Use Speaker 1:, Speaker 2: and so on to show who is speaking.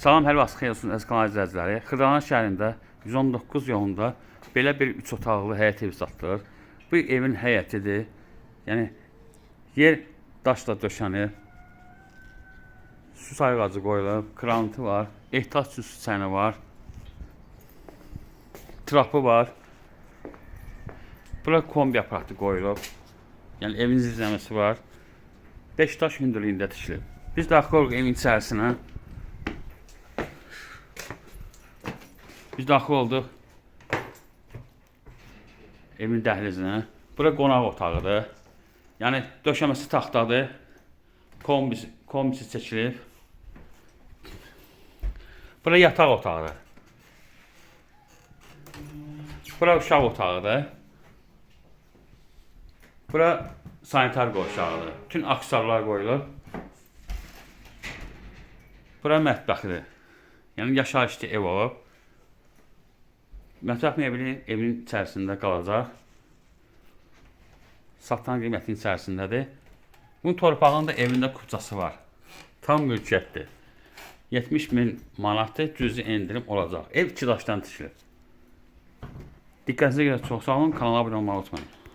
Speaker 1: Salam, hər vaxt xeyir olsun əziz kanal izləyiciləri. Xırdalan şəhərində 119 yolunda belə bir 3 otaqlı həyət evi satılır. Bu evin həyətidir. Yəni yer daşla döşənib. Su sayğacı qoyulub, krantı var, ehtiyac üçün su çəni var. Trapı var. Bura kombi aparatı qoyulub. Yəni evin zizləməsi var. 5 daş hündürlüyündə tikilib. Biz daxil oluq evin içərisinə. Biz daxil olduq evin dəhlizinə. Bura qonaq otağıdır. Yəni döşəməsi taxtadır. Kombisi çəkilib. Bura yataq otağıdır. Bura uşaq otağıdır. Bura sanitar qovşağıdır. Bütün aksessuarlar qoyulub. Bura mətbəxidir. Yəni yaşayışlı ev olub. Mətbəx mebeli evin içərisində qalacaq. Satılan qiymətin içərisindədir. Bunun torpağının da evində kupçası var. Tam mülkiyyətdir. 70.000 manatdır, cüzi endirim olacaq. Ev 2 daşdan tikilib. Diqqətinizə görə çox sağ olun, kanala abunə olmağı unutmayın.